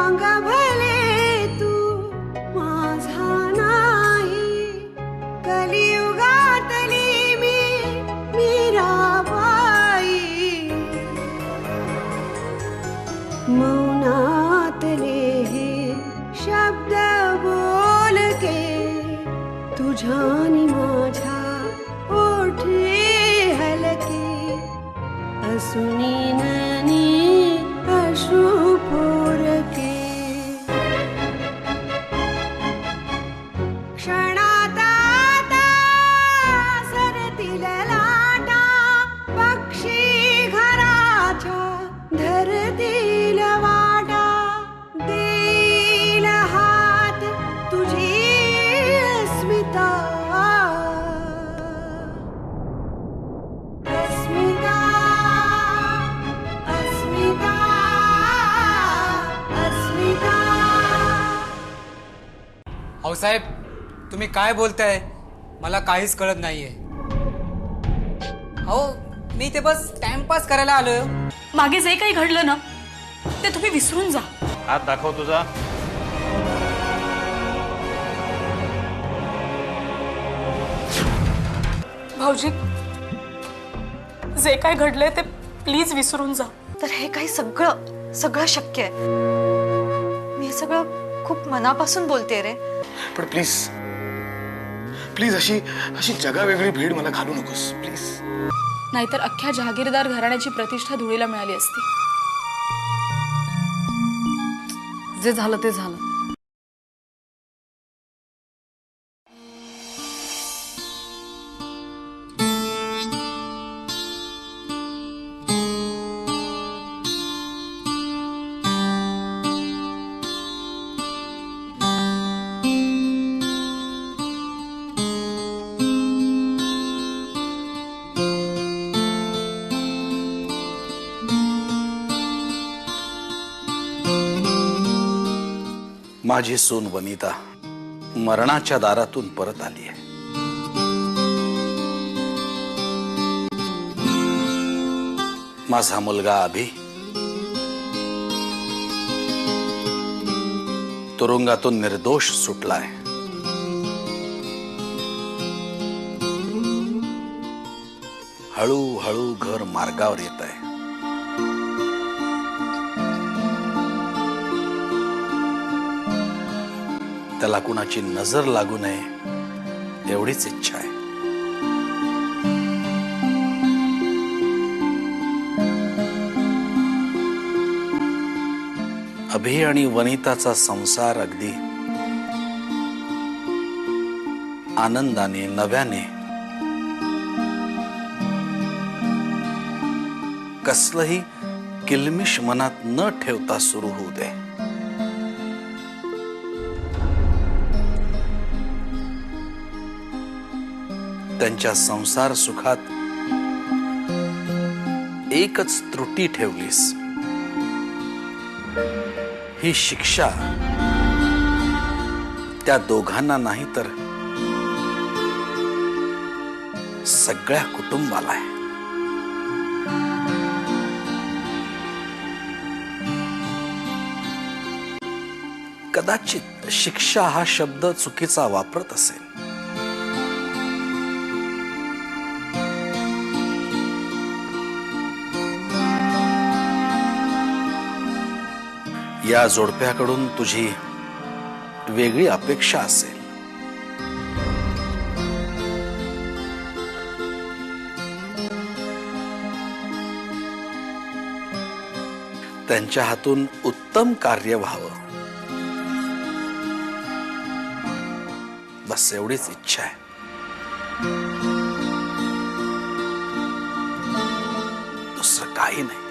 सांग भले तू माझा नाही कलियुगातली मीराबाई मौनातले हे शब्द बोल के तुझ्यानी माझ्या ओठे हलके असुनी ननी अश्रू पोरके क्षणात आता सरतील लाटा पक्षी घराच्या धरतील वाटा देईल हात तुझी अस्मिता अस्मिता अस्मिता अस्मिता। अहो साहेब, तुम्ही काय बोलताय? मला काहीच कळत नाहीये। अहो मी ते बस टाइमपास करायला आलोय। मागे जे काही घडलं ना ते तुम्ही विसरून जा। हात दाखव तुझा। भाऊजी, जे काय घडलंय ते प्लीज विसरून जा। तर हे काही सगळं सगळं शक्य आहे। मी हे सगळं खूप मनापासून बोलते रे। पण प्लीज प्लीज अशी अशी जगावेगळी भीड मला घालू नकोस प्लीज। नाहीतर अख्ख्या जहागीरदार घराण्याची प्रतिष्ठा धुळीला मिळाली असती। जे झालं ते झालं। माझी सून वनिता मरणाच्या दारातून परत आली आहे। माझा मुलगा अभि तुरुंगातून निर्दोष सुटलाय। हळूहळू घर मार्गावर येत आहे। त्याला कुणाची नजर लागू नये एवढीच इच्छा आहे। अभि आणि वनिताचा संसार अगदी आनंदाने नव्याने कसलंही किलमिश मनात न ठेवता सुरू होऊ दे। त्यांच्या संसार सुखात एकच त्रुटी ठेवलीस, ही शिक्षा त्या दोघांना नाही तर सगळ्या कुटुंबाला आहे। कदाचित शिक्षा हा शब्द चुकीचा वापरत असेल। या जोडप्याकडून तुझी वेगळी अपेक्षा असेल। त्यांच्या हातून उत्तम कार्य व्हावं, बस एवढीच इच्छा आहे। दुसरं काही नाही।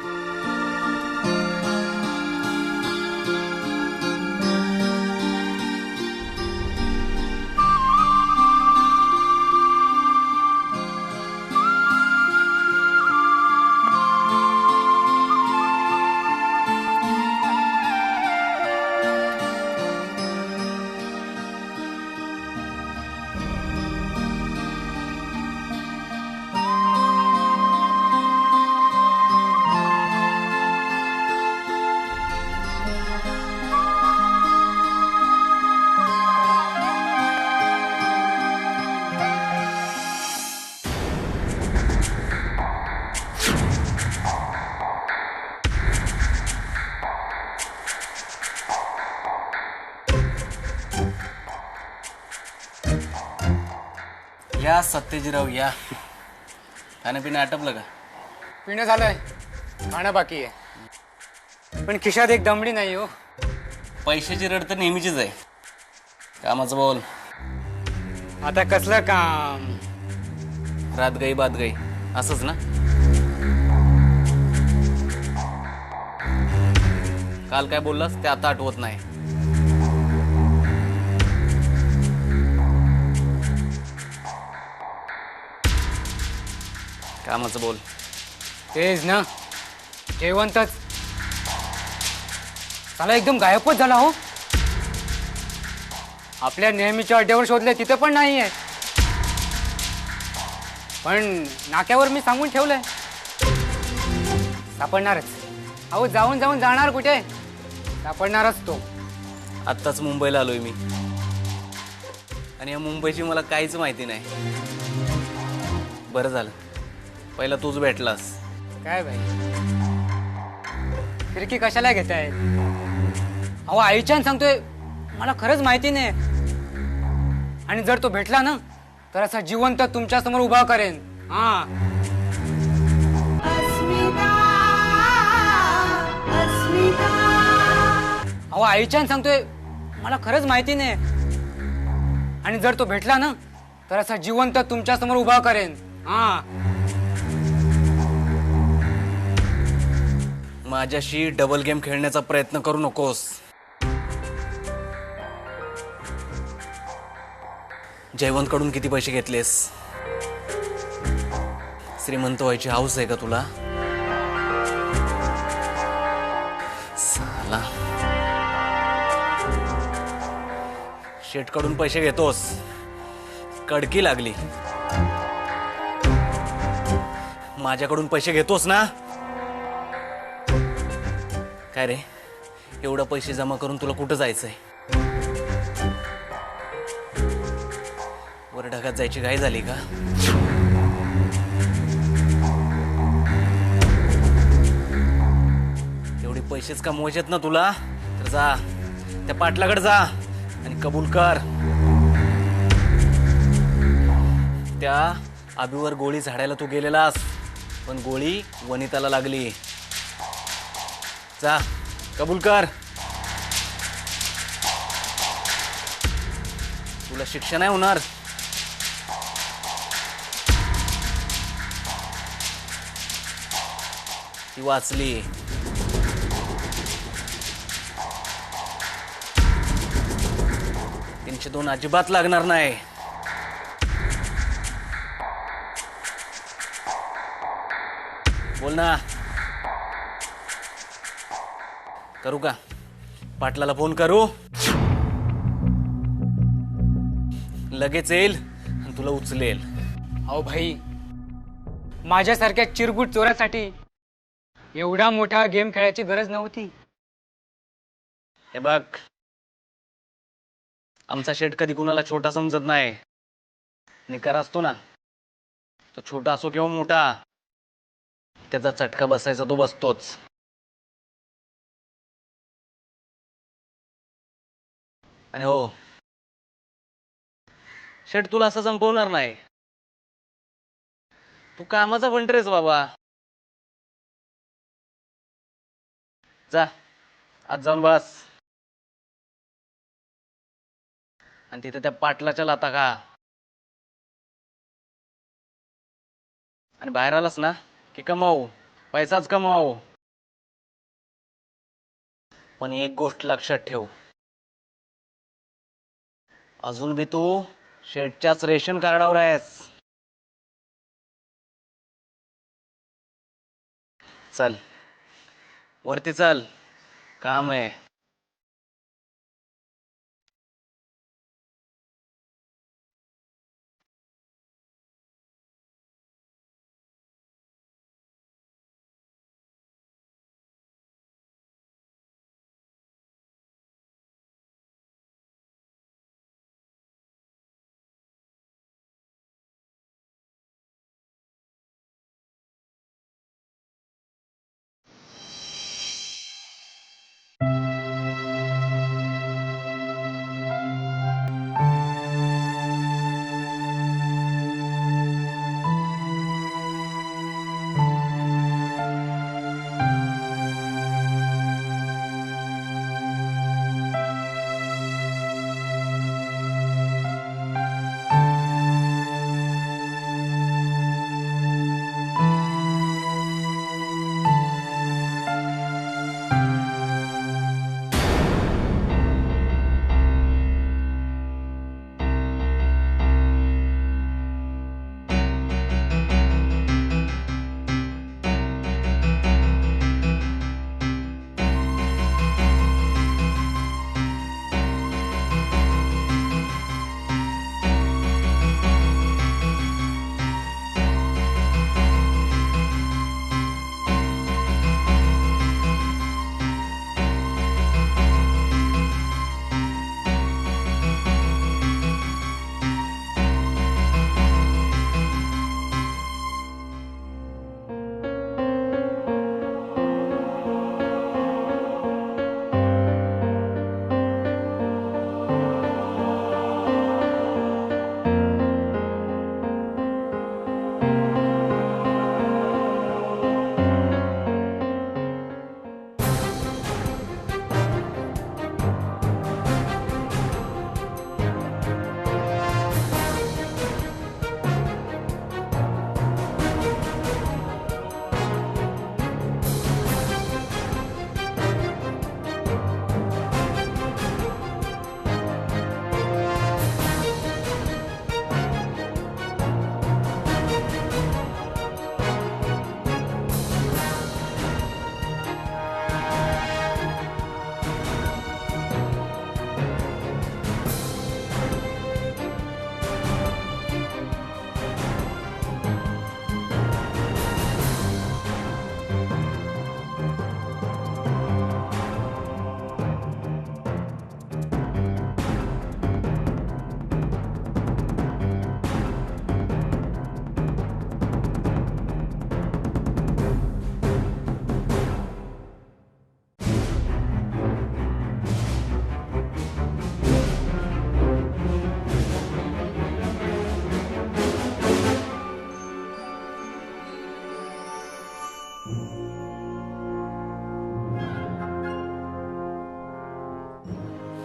या सत्यजीराव या. खाणंपिणं आटपलं का? पिणं झालंय, खाणं बाकी आहे. पण खिशात एक दमडी नाही हो. पैशाची रड तर नेहमीचीच आहे. कामाचं बोल. आता कसलं काम? रात गई बात गई असंच ना? काल काय बोललास ते आता आठवत नाही. कामाचं बोल. तेच ना, जेवणतच साला एकदम गायबच झाला हो. आपल्या नेहमीच्या अड्ड्यावर शोधले तिथे पण नाही आहे. पण नाक्यावर मी सांगून ठेवलंय सापडणारच. अहो जाऊन जाऊन जाणार कुठे, सापडणारच तो. आत्ताच मुंबईला आलोय मी आणि या मुंबईची मला काहीच माहिती नाही. बरं झालं पहिला तूच भेटलास. काय बाई, खिडकी कशाला घेताय? अहो आईच्यान सांगतोय मला खरंच माहिती नाही. आणि जर तो भेटला ना तर असा जिवंत तुमच्या समोर उभा करेन. हा अस्मिता अस्मिता अहो आईच्यान सांगतोय मला खरंच माहिती नाही. आणि जर तो भेटला ना तर असा जिवंत तुमच्या समोर उभा करेन. हा माझ्याशी डबल गेम खेळण्याचा प्रयत्न करू नकोस. जयवंत कडून किती पैसे घेतलेस? श्रीमंत व्हायची हौस आहे का तुला? साला शेट कडून पैसे घेतोस, कडकी लागली. माझ्याकडून पैसे घेतोस ना? काय रे, एवढं पैसे जमा करून तुला कुठं जायचंय? वर ढगात जायची घाई झाली का? एवढे पैसेच कमवायचेत ना तुला, तर जा त्या पाटलाकडे जा आणि कबूल कर. त्या आबीवर गोळी झाडायला तू गेलेलास, पण गोळी वनिताला लागली. जा कबूल कर. तुला शिक्षा नाही होणार. ती वाचली. तीनशे दोन अजिबात लागणार नाही. बोल ना. करू का? पाटलाला फोन करू? लगेच येईल आणि तुला उचलेल. अहो भाई, माझ्यासारख्या चिरगुट चोरासाठी एवढा मोठा गेम खेळायची गरज नव्हती. हे बघ, आमचा शेट कधी कुणाला छोटा समजत नाही. निकार असतो ना, तो छोटा असो किंवा मोठा, त्याचा चटका बसायचा तो बसतोच. आणि हो, शेट तुला असं संपवणार नाही. तू कामाचा पंटरेस बाबा. जा आज जाऊन बस आणि तिथे त्या पाटलाच्या लाता खा. आणि बाहेर आलास ना की कमावू, पैसाच कमावू. पण एक गोष्ट लक्षात ठेव, अजून बी तू शेटच्याच रेशन कार्डावर आहेस. चल वरती चल, काम आहे.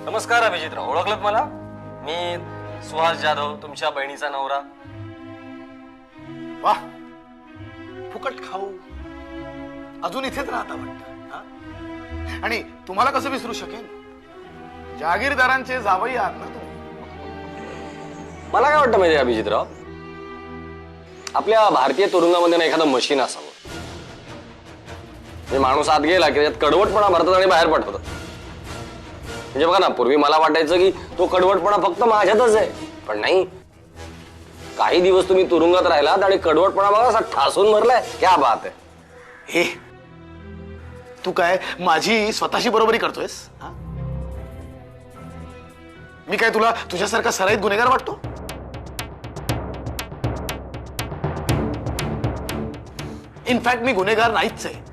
नमस्कार अभिजितराव, ओळखलत मला? मी सुहास जाधव, तुमच्या बहिणीचा नवरा. वाह, फुकट खाऊ अजून इथेच राहता वाटतं, हा? आणि तुम्हाला कसं विसरू शकेन? जहागीरदारांचे जावई आहात ना तुम्ही. मला काय वाटतं माहिती अभिजितराव, आपल्या भारतीय तुरुंगामध्ये ना एखादं मशीन असावं. म्हणजे माणूस आत गेला की त्यात कडवटपणा भरतात आणि बाहेर पडतात. म्हणजे बघा ना, पूर्वी मला वाटायचं की तो कडवटपणा फक्त माझ्यातच आहे, पण नाही. काही दिवस तुम्ही तुरुंगात राहिलात आणि कडवटपणा बघा असा ठासून भरलाय. क्या बात आहे. हे तू काय माझी स्वतःशी बरोबरी करतोयस, हा? मी काय तुला तुझ्यासारखा सराईत गुन्हेगार वाटतो? इनफॅक्ट मी गुन्हेगार नाहीच आहे.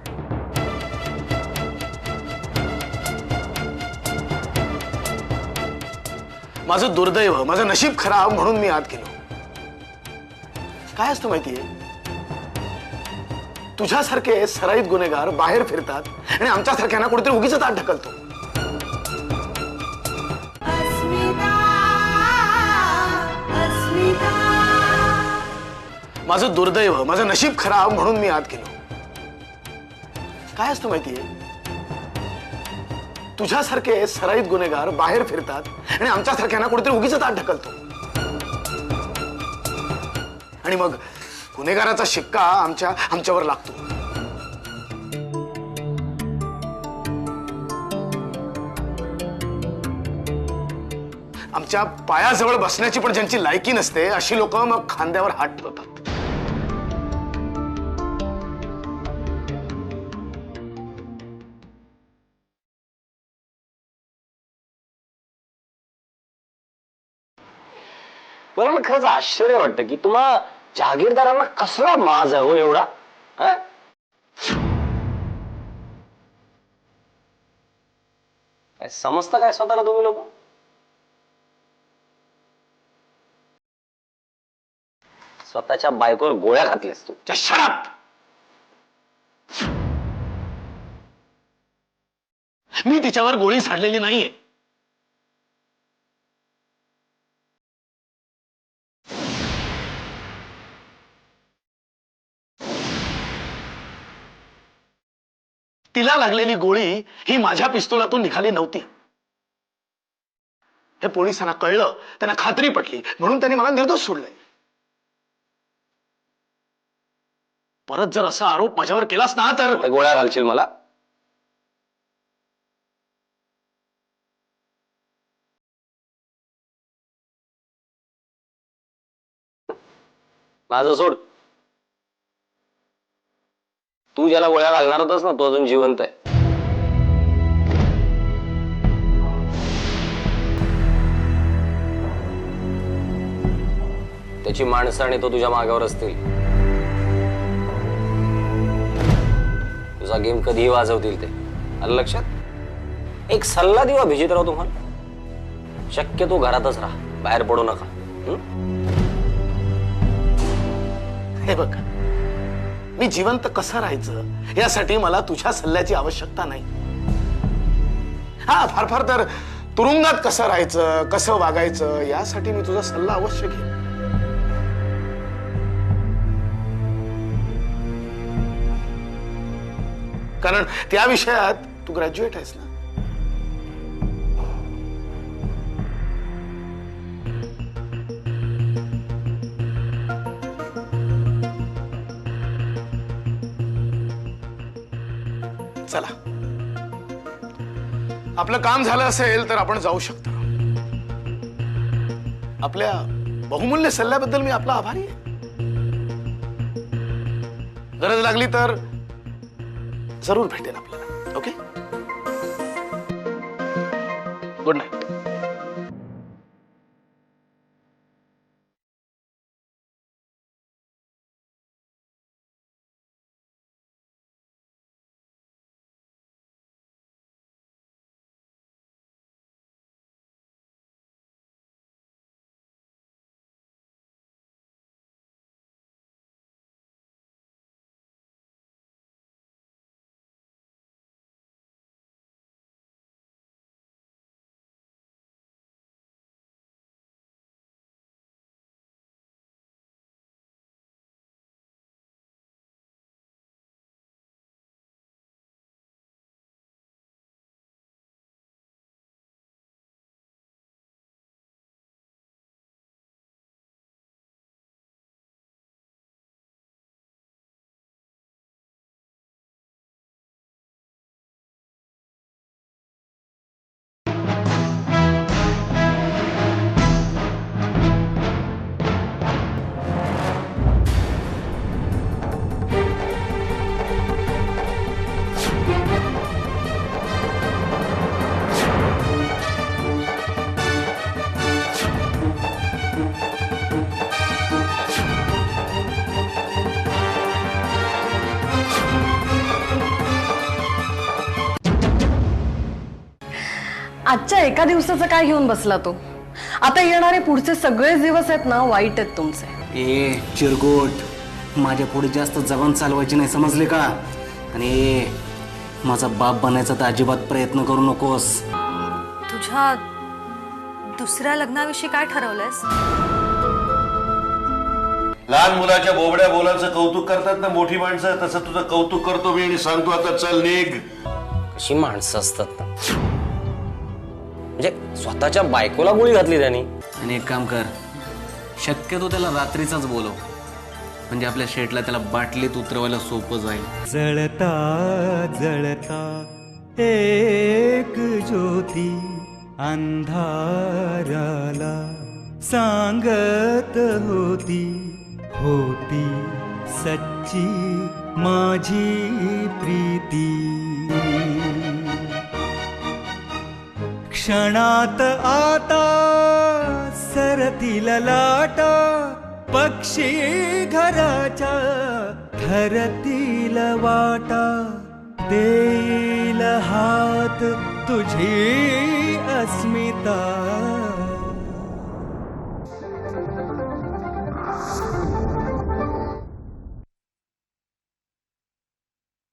माझं दुर्दैव, माझं नशीब खराब म्हणून मी आत गेलो. काय असतं माहितीये, तुझ्यासारखे सराईत गुन्हेगार बाहेर फिरतात आणि आमच्यासारख्यांना कुठेतरी उगीच आत ढकलतो. अस्मिता अस्मिता माझं दुर्दैव, माझं नशीब खराब म्हणून मी आत गेलो. काय असतं माहितीये, तुझ्यासारखे सराईत गुन्हेगार बाहेर फिरतात आणि आमच्यासारख्यांना कुठेतरी उगीच आत ढकलतो. आणि मग गुन्हेगाराचा शिक्का आमच्यावर लागतो. आमच्या पायाजवळ बसण्याची पण ज्यांची लायकी नसते अशी लोक मग खांद्यावर हात ठेवतात. मला ना खरंच आश्चर्य वाटतं की तुम्हा जहागीरदारांना कसला माज आहे हो एवढा, हा? काय समजतं काय स्वतःला तुम्ही लोक? स्वतःच्या बायकोवर गोळ्या घातल्यास तू. Just shut up! मी तिच्यावर गोळी झाडलेली नाहीये. तिला लागलेली गोळी ही माझ्या पिस्तुलातून निघाली नव्हती. हे पोलिसांना कळलं, त्यांना खात्री पटली, म्हणून त्यांनी मला निर्दोष सोडलंय. परत जर असा आरोप माझ्यावर केलास ना तर गोळ्या घालशील मला? माझं सोड. तू ज्याला गोळ्या घालणार होतास ना, तो अजून जिवंत आहे. त्याची माणसं आणि तो तुझ्या मागावर असतील. तुझा गेम कधीही वाजवतील ते. आलं लक्षात? एक सल्ला देऊ अभिजितराव तुम्हाला, शक्यतो घरातच राहा, बाहेर पडू नका. हे बघ, मी जिवंत कसं राहायचं यासाठी मला तुझ्या सल्ल्याची आवश्यकता नाही. हा, फार फार तर तुरुंगात कसं राहायचं, कसं वागायचं यासाठी मी तुझा सल्ला अवश्य घेईन. कारण त्या विषयात तू ग्रॅज्युएट आहेस ना. चला, आपलं काम झालं असेल तर आपण जाऊ शकतो. आपल्या बहुमूल्य सल्ल्याबद्दल मी आपला आभारी आहे. गरज लागली तर जरूर भेटेन आपल्याला. Okay, good night. आजच्या एका दिवसाचं काय घेऊन बसला तो? आता येणारे पुढचे सगळेच दिवस आहेत ना, वाईट आहेत तुमचे. ए चिरगोट, माझ्या पुढे जास्त जबान चालवायची नाही, समजले का? आणि माझा बाप बनायचा तर अजिबात प्रयत्न करू नकोस. तुझ्या दुसऱ्या लग्नाविषयी काय ठरवलंयस? लहान मुलाच्या बोबड्या बोलांचं कौतुक करतात ना मोठी माणसं, तसं तुझं कौतुक करतो मी आणि सांगतो आता चल निघ. कशी माणसं असतात ना, म्हणजे स्वतःच्या बायकोला गोळी घातली त्यांनी. आणि एक काम कर, शक्यतो त्याला रात्रीचाच बोलव, म्हणजे आपल्या शेटला त्याला बाटलीत उतरवायला सोपं जाईल. जळता जळता एक ज्योती अंधाराला सांगत होती, होती सच्ची माझी प्रीती. क्षणात आता सरतील लाटा, पक्षी घराच्या ठरतील वाटा. देईल हात तुझी अस्मिता